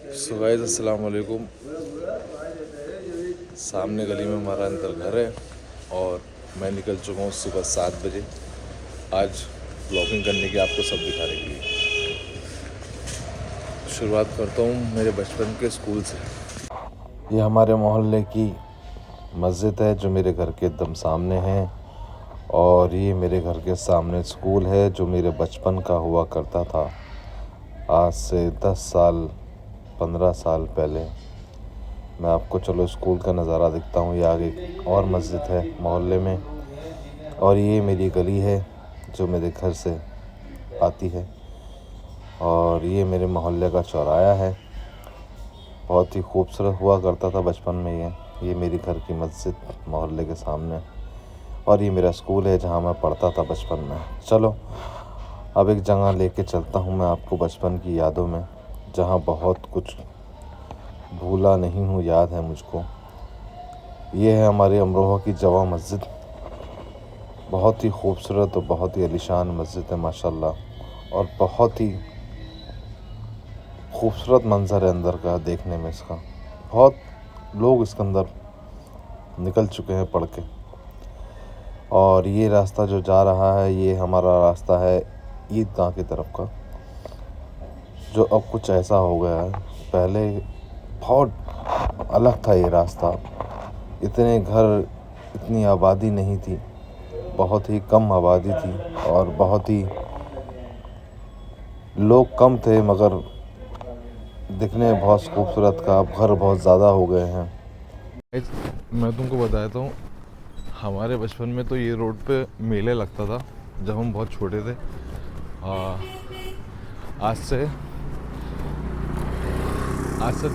So guys अस्सलाम वालेकुम। सामने गली में हमारा अंदर घर है और मैं निकल चुका हूँ सुबह 7 बजे आज ब्लॉगिंग करने की, आपको सब दिखाने के लिए। शुरुआत करता हूँ मेरे बचपन के स्कूल से। ये हमारे मोहल्ले की मस्जिद है जो मेरे घर के एकदम सामने है, और ये मेरे घर के सामने स्कूल है जो मेरे बचपन का हुआ करता था। आज से 10 साल 15 साल पहले। मैं आपको चलो स्कूल का नज़ारा दिखता हूँ। ये आगे और मस्जिद है मोहल्ले में, और ये मेरी गली है जो मेरे घर से आती है, और ये मेरे मोहल्ले का चौराहा है। बहुत ही खूबसूरत हुआ करता था बचपन में। ये मेरी घर की मस्जिद मोहल्ले के सामने, और ये मेरा स्कूल है जहाँ मैं पढ़ता था बचपन में। चलो अब एक जगह लेके चलता हूँ मैं आपको बचपन की यादों में, जहाँ बहुत कुछ भूला नहीं हूँ, याद है मुझको। ये है हमारी अमरोहा की जवा मस्जिद। बहुत ही खूबसूरत और बहुत ही आलीशान मस्जिद है माशाल्लाह, और बहुत ही खूबसूरत मंज़र है अंदर का देखने में इसका। बहुत लोग इसके अंदर निकल चुके हैं पढ़ के। और ये रास्ता जो जा रहा है ये हमारा रास्ता है ईदगाह की तरफ का, जो अब कुछ ऐसा हो गया है। पहले बहुत अलग था ये रास्ता। इतने घर, इतनी आबादी नहीं थी, बहुत ही कम आबादी थी, और बहुत ही लोग कम थे, मगर दिखने में बहुत खूबसूरत का। अब घर बहुत ज़्यादा हो गए हैं। मैं तुमको बताता हूँ, हमारे बचपन में तो ये रोड पे मेले लगता था जब हम बहुत छोटे थे। आज से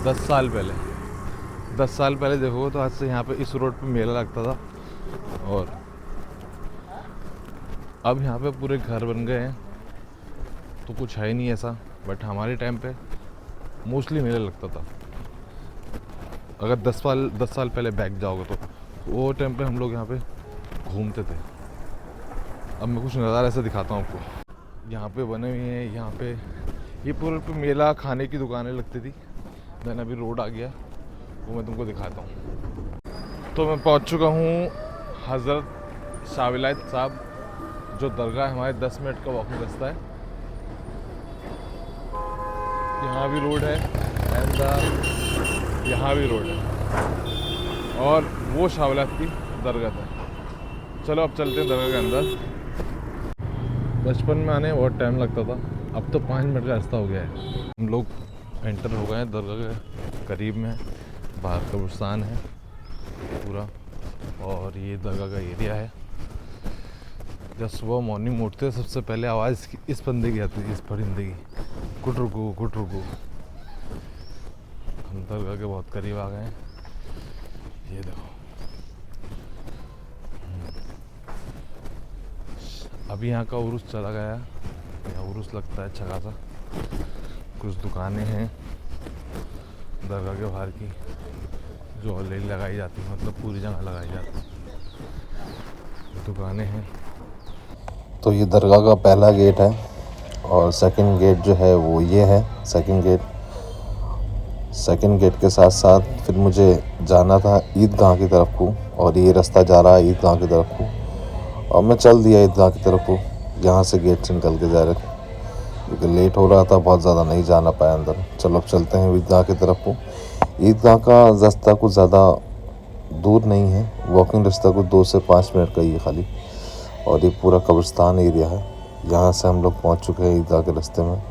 10 साल पहले देखो तो आज से यहाँ पे इस रोड पे मेला लगता था, और अब यहाँ पे पूरे घर बन गए हैं तो कुछ है ही नहीं ऐसा। बट हमारे टाइम पे मोस्टली मेला लगता था। अगर 10 साल पहले बैक जाओगे तो वो टाइम पे हम लोग यहाँ पे घूमते थे। अब मैं कुछ नज़ारा ऐसा दिखाता हूँ आपको। यहाँ पे बने हुए हैं, यहाँ पे ये पूरे पे मेला, खाने की दुकानें लगती थी। मैंने अभी रोड आ गया, वो मैं तुमको दिखाता हूँ। तो मैं पहुँच चुका हूँ हज़रत शाह विलायत साहब, जो दरगाह हमारे 10 मिनट का वॉकिंग रास्ता है। यहाँ भी रोड है एंड यहाँ भी रोड है, और वो शाह विलायत की दरगाह है। चलो अब चलते हैं दरगाह के अंदर। बचपन में आने बहुत टाइम लगता था, अब तो 5 मिनट का रास्ता हो गया है। हम लोग एंटर हो गए हैं दरगाह के करीब में। बाहर कब्रिस्तान है पूरा, और ये दरगाह का एरिया है। जब सुबह मॉर्निंग उठते सबसे पहले आवाज़ इस बंदे की आती है, इस परिंदे की, कुटरुकू कुटरुकू। हम दरगाह के बहुत करीब आ गए हैं। ये देखो, अभी यहाँ का उर्स चला गया। यहाँ उर्स लगता है अच्छा खासा। कुछ दुकानें हैं दरगाह के बाहर की जो ऑलरेडी लगाई जाती है, मतलब पूरी जगह लगाई जाती है। दुकानें हैं। तो ये दरगाह का पहला गेट है, और सेकंड गेट जो है वो ये है। सेकंड गेट के साथ साथ फिर मुझे जाना था ईदगाह की तरफ को, और ये रास्ता जा रहा है ईदगाह की तरफ को, और मैं चल दिया ईदगाह की तरफ को। यहाँ से गेट से निकल के जा रहे थे क्योंकि लेट हो रहा था, बहुत ज़्यादा नहीं जाना पाया अंदर। चलो अब चलते हैं ईदगाह की तरफ को। ईदगाह का रास्ता कुछ ज़्यादा दूर नहीं है, वॉकिंग रास्ता कुछ 2 से 5 मिनट का ही है खाली, और ये पूरा कब्रिस्तान एरिया है। यहाँ से हम लोग पहुँच चुके हैं ईदगाह के रास्ते में।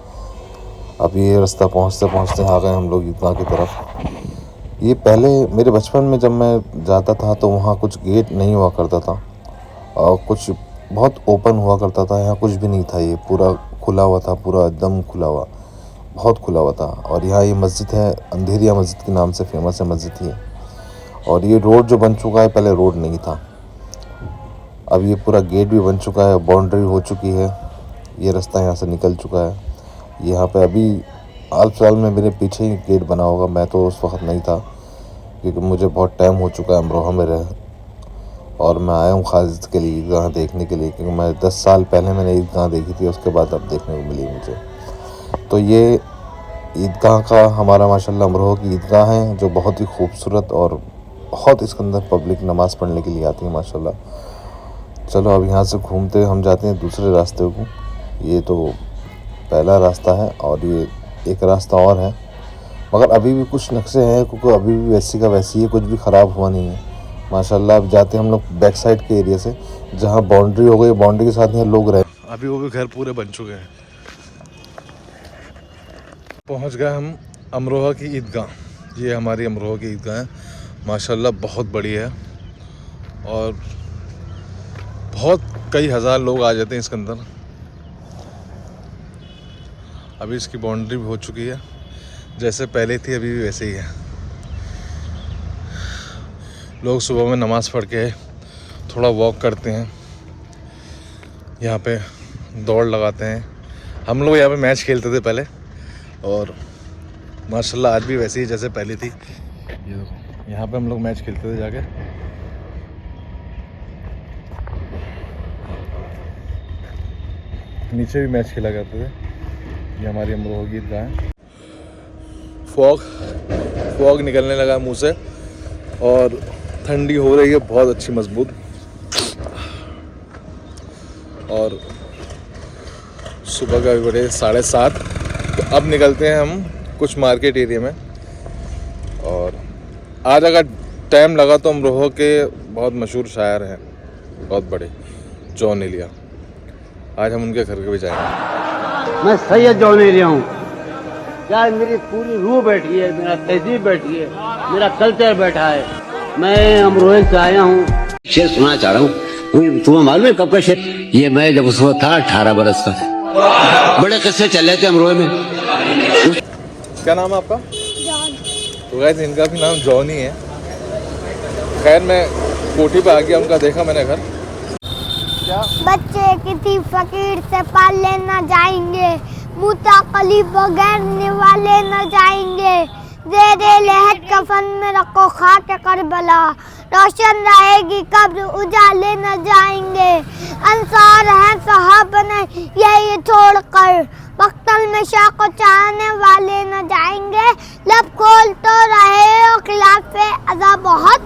अब ये रास्ता पहुँचते पहुँचते आ गए हम लोग ईदगाह की तरफ। ये पहले मेरे बचपन में जब मैं जाता था तो वहाँ कुछ गेट नहीं हुआ करता था, और कुछ बहुत ओपन हुआ करता था। यहाँ कुछ भी नहीं था, ये पूरा खुला हुआ था, पूरा एकदम खुला हुआ, बहुत खुला हुआ था। और यहाँ ये मस्जिद है, अंधेरिया मस्जिद के नाम से फेमस है मस्जिद ये। और ये रोड जो बन चुका है, पहले रोड नहीं था। अब ये पूरा गेट भी बन चुका है, बाउंड्री हो चुकी है, ये रास्ता यहाँ से निकल चुका है। यहाँ पे अभी हाल फिलहाल में मेरे पीछे ही गेट बना होगा, मैं तो उस वक्त नहीं था क्योंकि मुझे बहुत टाइम हो चुका है अमरोहा में रहे, और मैं आया हूँ खास के लिए ईदगाह देखने के लिए, क्योंकि मैं 10 साल पहले मैंने ईदगाह देखी थी, उसके बाद अब देखने को मिली मुझे। तो ये ईदगाह का हमारा माशाल्लाह अमरोहा की ईदगाह है जो बहुत ही खूबसूरत और बहुत इसके अंदर पब्लिक नमाज़ पढ़ने के लिए आती है माशाल्लाह। चलो अब यहाँ से घूमते हम जाते हैं दूसरे रास्ते को। ये तो पहला रास्ता है और ये एक रास्ता और है, मगर अभी भी कुछ नक्शे हैं क्योंकि अभी भी वैसी का वैसी है, कुछ भी ख़राब हुआ नहीं है माशाल्लाह। अब जाते हैं हम लोग बैक साइड के एरिया से जहाँ बाउंड्री हो गई, बाउंड्री के साथ यहाँ लोग रहे। अभी वो भी घर पूरे बन चुके हैं। पहुँच गए हम अमरोहा की ईदगाह। ये हमारी अमरोहा की ईदगाह है माशाल्लाह, बहुत बड़ी है और बहुत कई हज़ार लोग आ जाते हैं इसके अंदर। अभी इसकी बाउंड्री भी हो चुकी है, जैसे पहले थी अभी भी वैसे ही है। लोग सुबह में नमाज़ पढ़ के थोड़ा वॉक करते हैं, यहाँ पे दौड़ लगाते हैं। हम लोग यहाँ पे मैच खेलते थे पहले और माशाल्लाह आज भी वैसे ही जैसे पहले थी। ये देखो यहाँ पे हम लोग मैच खेलते थे जाके। नीचे भी मैच खेला करते थे। ये हमारी अमरोहा की ईदगाह है। फॉग निकलने लगा मुंह से और ठंडी हो रही है बहुत अच्छी मजबूत। और सुबह का भी बड़े 7:30। तो अब निकलते हैं हम कुछ मार्केट एरिया में। और आज अगर टाइम लगा तो अमरोहा के बहुत मशहूर शायर हैं बहुत बड़े, जॉन एलिया। आज हम उनके घर के भी जाएंगे। मैं सैयद जॉन एलिया हूँ। यार मेरी पूरी रूह बैठी है, मेरा तहजीब बैठी है, मेरा कल्चर बैठा है। मैं अमरोहा से आया हूँ। शेर सुना चाह रहा हूँ। तुम्हें मालूम है कब का शेर? ये मैं जब उस वक्त था 18 बरस का। बड़े किस्से चल रहे थे अमरोहा में। क्या नाम है आपका? तो गाइस इनका भी नाम जॉन ही है। खैर मैं कोठी पे आ गया, उनका देखा मैंने घर। क्या बच्चे किसी फकीर से पाले न जाएंगे, मुताकली बगैर निवाले न जाएंगे। ज़ेरे लहद कफन में रखो खाक करबला, रोशन रहेगी कब्र उजाले न जाएंगे। अंसार हैं सहाब नहीं ये छोड़ कर, मक्तल में शाह को चाहने वाले न जाएंगे। लब खोल तो रहे हो खिलाफ अज़ा बहुत,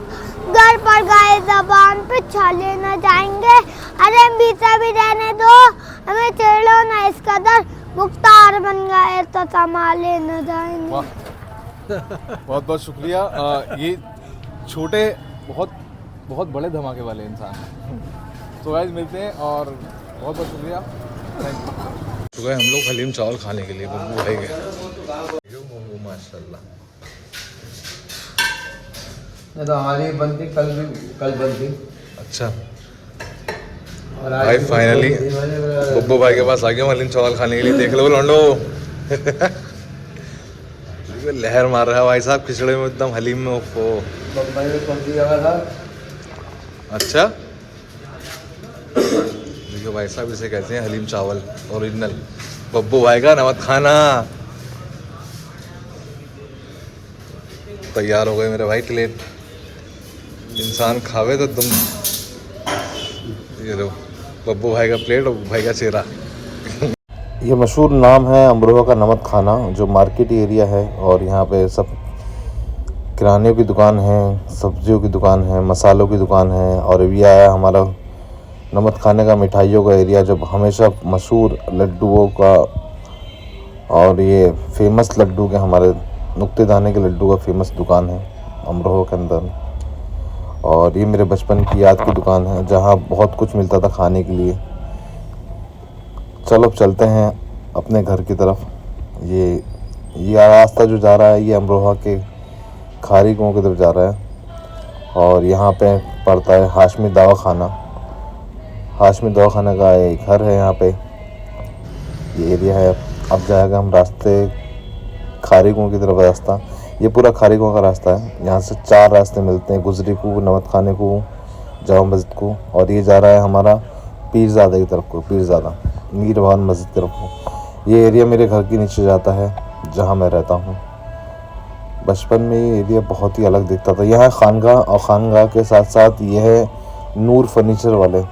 घर पर गए ज़बान पे छाले न जाएंगे। अरे बीता भी रहने दो, हमें छेड़ो ना इस कदर, मुख्तार बन गए तो संभाले न जाएंगे। बहुत बहुत शुक्रिया। ये छोटे बहुत बहुत बड़े धमाके वाले इंसान। तो गाइस मिलते हैं और बहुत बहुत शुक्रिया। तो गए हम लोग हलीम चावल खाने के लिए बब्बू भाई गए। माशाल्लाह तो हमारी बनती कल बनती। अच्छा भाई फाइनली बब्बू भाई के पास आ गया हूँ हलीम चावल खाने के लिए। देख लो लौंडो लहर मार रहा है भाई साहब खिचड़े में एकदम हलीम में। अच्छा देखिए भाई साहब इसे कहते हैं हलीम चावल ओरिजिनल बब्बू भाई का नमक खाना। तैयार हो गए मेरे भाई प्लेट। इंसान खावे तो तुम ये लो बब्बू भाई का प्लेट और बब्बू भाई का चेहरा। ये मशहूर नाम है अमरोहा का नमक खाना, जो मार्केट एरिया है और यहाँ पे सब किराने की दुकान है, सब्जियों की दुकान है, मसालों की दुकान है। और ये आया हमारा नमक खाने का मिठाइयों का एरिया, जो हमेशा मशहूर लड्डुओं का और ये फेमस लड्डू के हमारे नुक्ते दाने के लड्डू का फेमस दुकान है अमरोहा के अंदर। और ये मेरे बचपन की याद की दुकान है जहाँ बहुत कुछ मिलता था खाने के लिए। चलो अब चलते हैं अपने घर की तरफ। ये रास्ता जो जा रहा है ये अमरोहा के खारी कुओं की तरफ जा रहा है। और यहाँ पे पड़ता है हाशमी दवाखाना। हाशमी दवाखाना का एक घर है यहाँ पे, ये एरिया है। अब जाएगा हम रास्ते खारी कुओं की तरफ। रास्ता ये पूरा खारी कुओं का रास्ता है। यहाँ से 4 रास्ते मिलते हैं, गुजरी कुओं, नमक खाने कुओं, जामा मस्जिद को। और ये जा रहा है हमारा पीरज़ादा की तरफ को, पीरज़ादा मीर भान मस्जिद की तरफ को। ये एरिया मेरे घर के नीचे जाता है जहाँ मैं रहता हूँ। बचपन में ये एरिया बहुत ही अलग दिखता था। यहाँ खानगाह और खानगाह के साथ साथ ये है नूर फर्नीचर वाले,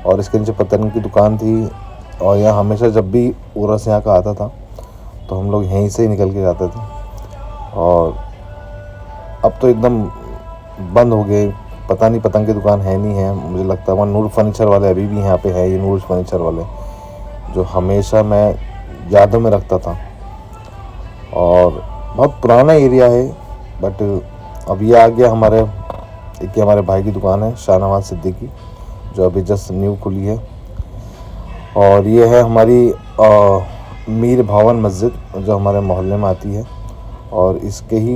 और इसके नीचे पतन की दुकान थी। और यहाँ हमेशा जब भी उर्स यहाँ का आता था तो हम लोग यहीं से ही निकल के जाते थे। और अब तो एकदम बंद हो गए, पता नहीं पतंग की दुकान है नहीं है। मुझे लगता है वहाँ नूर फर्नीचर वाले अभी भी यहाँ पे है, ये नूर फर्नीचर वाले जो हमेशा मैं यादों में रखता था। और बहुत पुराना एरिया है, बट अब ये आ गया हमारे भाई की दुकान है शाहनवाज सिद्दीकी, जो अभी जस्ट न्यू खुली है। और ये है हमारी मीर भवन मस्जिद जो हमारे मोहल्ले में आती है। और इसके ही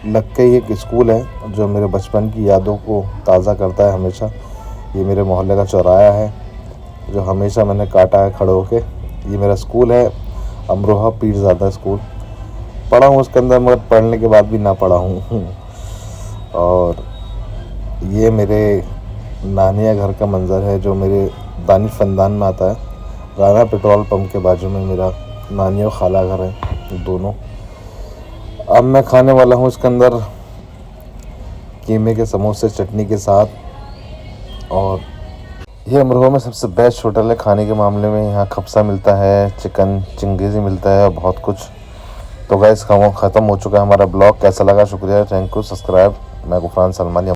लग के ही एक स्कूल है जो मेरे बचपन की यादों को ताज़ा करता है हमेशा। ये मेरे मोहल्ले का चौराहा है जो हमेशा मैंने काटा है खड़े होके। ये मेरा स्कूल है, अमरोहा पीरज़ादा स्कूल। पढ़ा हूँ उसके अंदर, मगर पढ़ने के बाद भी ना पढ़ा हूँ। और ये मेरे नानिया घर का मंज़र है जो मेरे दानिश ख़ानदान में आता है। राना पेट्रोल पंप के बाजू में मेरा नानी और खाला घर है दोनों। अब मैं खाने वाला हूँ इसके अंदर कीमे के समोसे चटनी के साथ। और ये अमरोहा में सबसे बेस्ट होटल है खाने के मामले में। यहाँ खप्सा मिलता है, चिकन चिंगेज़ी मिलता है, बहुत कुछ। तो गाइस ख़त्म हो चुका है हमारा ब्लॉग। कैसा लगा? शुक्रिया, थैंक यू, सब्सक्राइब। मैं गुफरान सलमानी।